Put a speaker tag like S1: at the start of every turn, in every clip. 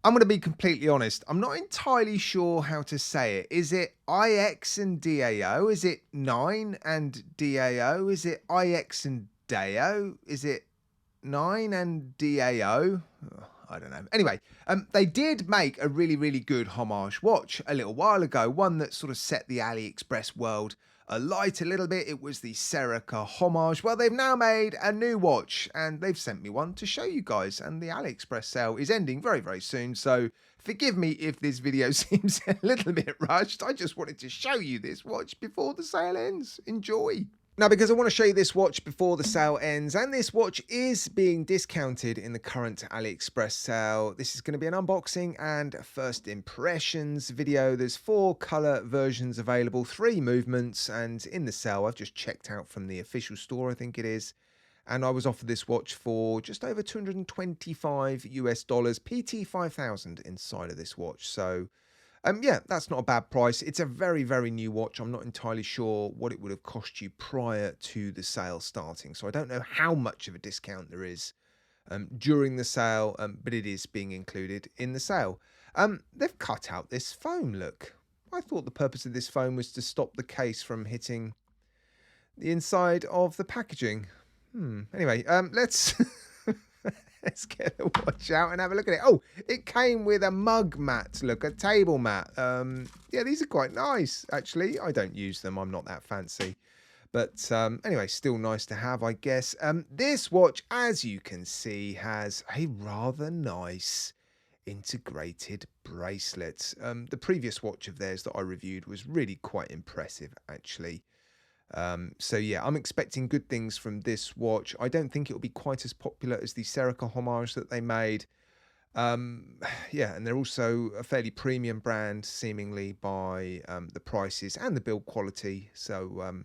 S1: I'm going to be completely honest. I'm not entirely sure how to say it. Is it IX&DAO? Is it 9&DAO? Is it IX&DAO? Is it 9&DAO? Oh, I don't know. Anyway, they did make a really, really good homage watch a little while ago. One that sort of set the AliExpress world alight a little bit. It was the Serica homage. Well, they've now made a new watch and they've sent me one to show you guys. And the AliExpress sale is ending very, very soon. So forgive me if this video seems a little bit rushed. I just wanted to show you this watch before the sale ends. Enjoy. Now, because I want to show you this watch before the sale ends, and this watch is being discounted in the current AliExpress sale, this is going to be an unboxing and first impressions video. There's 4 color versions available, 3 movements, and in the sale, I've just checked out from the official store, I think it is, and I was offered this watch for just over $225 US, PT 5000 inside of this watch. So yeah, that's not a bad price. It's a very, very new watch. I'm not entirely sure what it would have cost you prior to the sale starting. So I don't know how much of a discount there is during the sale, but it is being included in the sale. They've cut out this foam, look. I thought the purpose of this foam was to stop the case from hitting the inside of the packaging. Anyway, let's... Let's get the watch out and have a look at it. Oh, it came with a mug mat. Look, a table mat. Yeah, these are quite nice, actually. I don't use them. I'm not that fancy. But anyway, still nice to have, I guess. This watch, as you can see, has a rather nice integrated bracelet. The previous watch of theirs that I reviewed was really quite impressive, actually. So yeah, I'm expecting good things from this watch. I don't think it will be quite as popular as the Serica homage that they made. Yeah, and they're also a fairly premium brand, seemingly by the prices and the build quality. So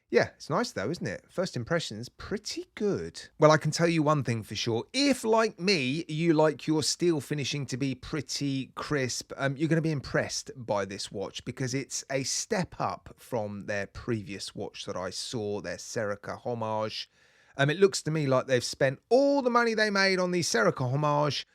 S1: yeah, it's nice though, isn't it? First impressions, pretty good. Well, I can tell you one thing for sure. If, like me, you like your steel finishing to be pretty crisp, you're going to be impressed by this watch because it's a step up from their previous watch that I saw, their Serica homage. It looks to me like they've spent all the money they made on the Serica homage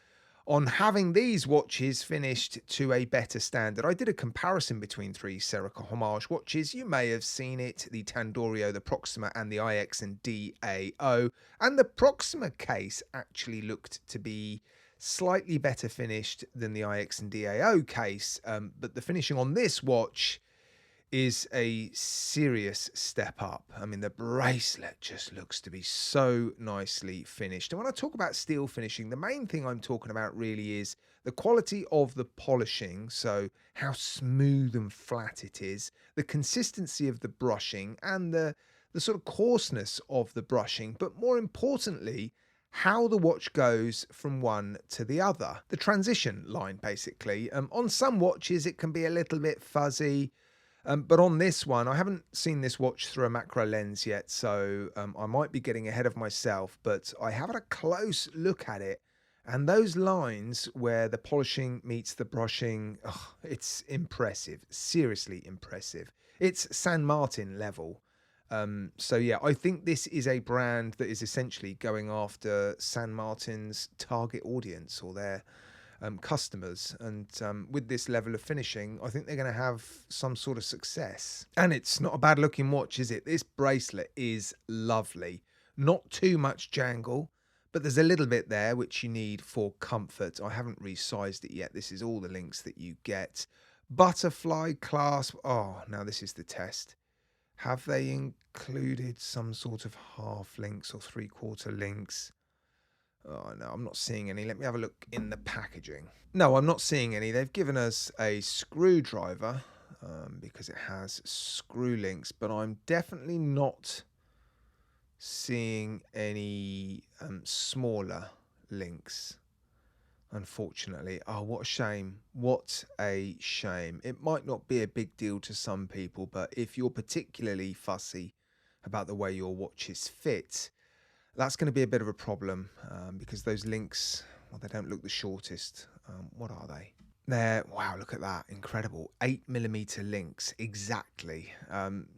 S1: on having these watches finished to a better standard. I did a comparison between 3 Serica homage watches. You may have seen it, the Tandorio, the Proxima, and the IX&DAO. And the Proxima case actually looked to be slightly better finished than the IX&DAO case, but the finishing on this watch is a serious step up. I mean, the bracelet just looks to be so nicely finished. And when I talk about steel finishing, the main thing I'm talking about really is the quality of the polishing, so how smooth and flat it is, the consistency of the brushing, and the sort of coarseness of the brushing, but more importantly, how the watch goes from one to the other. The transition line, basically. On some watches, it can be a little bit fuzzy, but on this one, I haven't seen this watch through a macro lens yet, so I might be getting ahead of myself, but I have had a close look at it, and those lines where the polishing meets the brushing, oh, it's impressive, seriously impressive. It's San Martin level. So yeah, I think this is a brand that is essentially going after San Martin's target audience or their customers, and with this level of finishing, I think they're going to have some sort of success. And it's not a bad looking watch, is it? This bracelet is lovely. Not too much jangle, but there's a little bit there which you need for comfort. I haven't resized it yet. This is all the links that you get. Butterfly clasp. Oh, now this is the test. Have they included some sort of half links or 3/4 links? Oh, no, I'm not seeing any. Let me have a look in the packaging. No, I'm not seeing any. They've given us a screwdriver because it has screw links, but I'm definitely not seeing any smaller links, unfortunately. Oh, what a shame. What a shame. It might not be a big deal to some people, but if you're particularly fussy about the way your watches fit, that's going to be a bit of a problem because those links, well, they don't look the shortest. What are they? They're, wow, look at that. Incredible. 8mm links, exactly.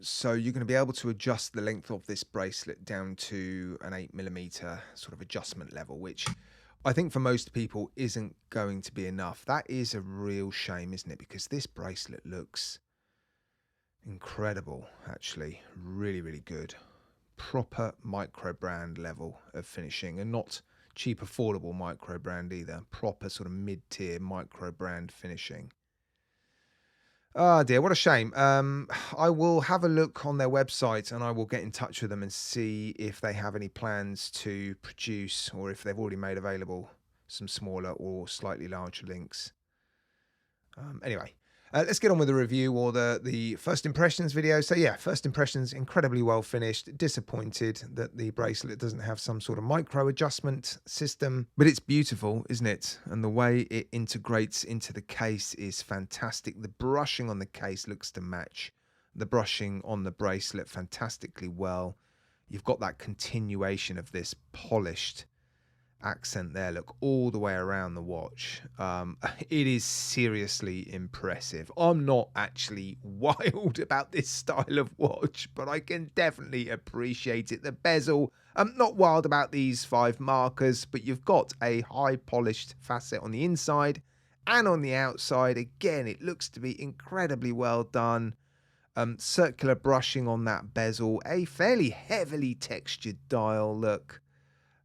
S1: So you're going to be able to adjust the length of this bracelet down to an 8mm sort of adjustment level, which I think for most people isn't going to be enough. That is a real shame, isn't it? Because this bracelet looks incredible, actually. Really, really good. Proper micro brand level of finishing, and not cheap, affordable micro brand either. Proper sort of mid-tier micro brand finishing. Oh dear, what a shame. I will have a look on their website and I will get in touch with them and see if they have any plans to produce, or if they've already made available some smaller or slightly larger links. Anyway, let's get on with the review, or the first impressions video. So yeah, first impressions, incredibly well finished. Disappointed that the bracelet doesn't have some sort of micro adjustment system, but it's beautiful, isn't it? And the way it integrates into the case is fantastic. The brushing on the case looks to match the brushing on the bracelet fantastically well. You've got that continuation of this polished accent there, look, all the way around the watch. It is seriously impressive. I'm not actually wild about this style of watch, but I can definitely appreciate it. The bezel, I'm not wild about these 5 markers, but you've got a high polished facet on the inside and on the outside. Again, it looks to be incredibly well done. Circular brushing on that bezel, a fairly heavily textured dial, look.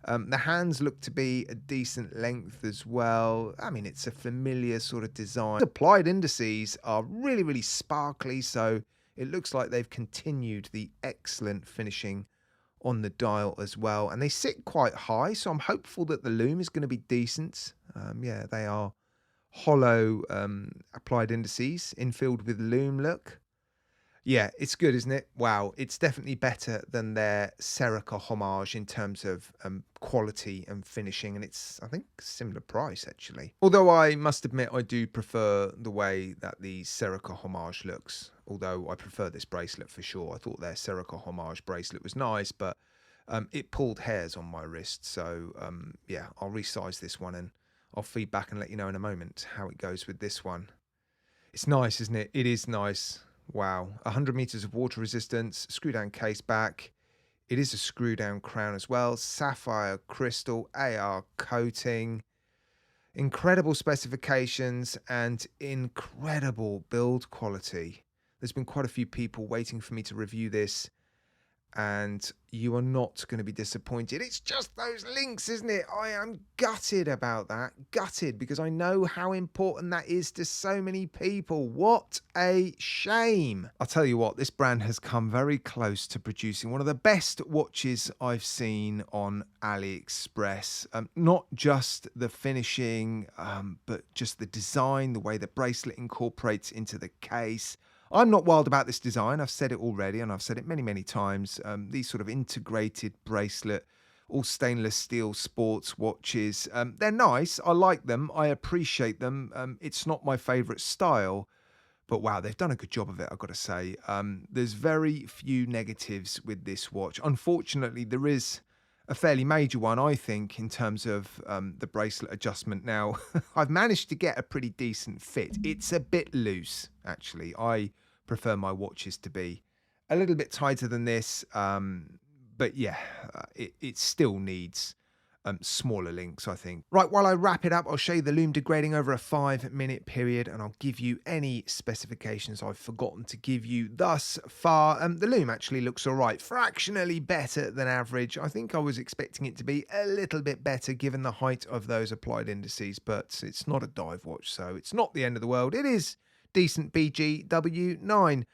S1: The hands look to be a decent length as well. I mean, it's a familiar sort of design. The applied indices are really, really sparkly, so it looks like they've continued the excellent finishing on the dial as well. And they sit quite high, so I'm hopeful that the loom is going to be decent. Yeah, they are hollow applied indices infilled with loom, look. Yeah, it's good, isn't it? Wow, it's definitely better than their Serica homage in terms of quality and finishing, and it's, I think, similar price, actually. Although I must admit, I do prefer the way that the Serica homage looks, although I prefer this bracelet for sure. I thought their Serica homage bracelet was nice, but it pulled hairs on my wrist, so yeah, I'll resize this one, and I'll feed back and let you know in a moment how it goes with this one. It's nice, isn't it? It is nice. Wow, 100 meters of water resistance, screw down case back. It is a screw down crown as well. Sapphire crystal, AR coating. Incredible specifications and incredible build quality. There's been quite a few people waiting for me to review this, and you are not going to be disappointed. It's just those links, isn't it? I am gutted about that. Gutted, because I know how important that is to so many people. What a shame. I'll tell you what, this brand has come very close to producing one of the best watches I've seen on AliExpress. Not just the finishing, but just the design, the way the bracelet incorporates into the case. I'm not wild about this design. I've said it already, and I've said it many, many times. These sort of integrated bracelet, all stainless steel sports watches, they're nice. I like them. I appreciate them. It's not my favourite style, but wow, they've done a good job of it, I've got to say. There's very few negatives with this watch. Unfortunately, there is a fairly major one, I think, in terms of the bracelet adjustment. Now, I've managed to get a pretty decent fit. It's a bit loose, actually. I prefer my watches to be a little bit tighter than this. But yeah, it still needs smaller links, I think. Right, while I wrap it up, I'll show you the loom degrading over a 5-minute period, and I'll give you any specifications I've forgotten to give you thus far. The loom actually looks all right, fractionally better than average. I think I was expecting it to be a little bit better given the height of those applied indices, but it's not a dive watch, so it's not the end of the world. It is decent BGW9.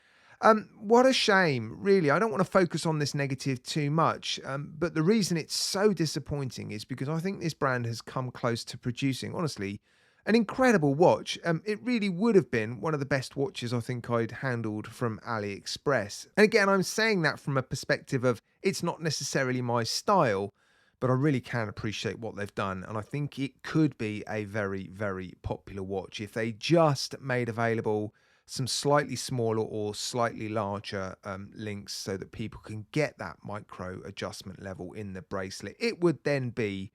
S1: What a shame, really. I don't want to focus on this negative too much, but the reason it's so disappointing is because I think this brand has come close to producing, honestly, an incredible watch. It really would have been one of the best watches I think I'd handled from AliExpress. And again, I'm saying that from a perspective of it's not necessarily my style, but I really can appreciate what they've done. And I think it could be a very, very popular watch if they just made available some slightly smaller or slightly larger links so that people can get that micro adjustment level in the bracelet. It would then be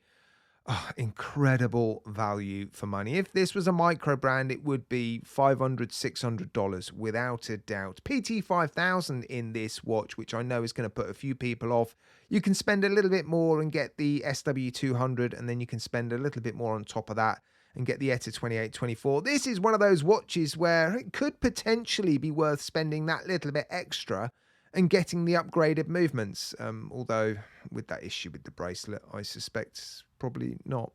S1: Oh, incredible value for money. If this was a micro brand, it would be $500, $600 without a doubt. PT 5000 in this watch, which I know is going to put a few people off. You can spend a little bit more and get the SW 200, and then you can spend a little bit more on top of that and get the ETA 2824. This is one of those watches where it could potentially be worth spending that little bit extra and getting the upgraded movements. Although with that issue with the bracelet, I suspect probably not.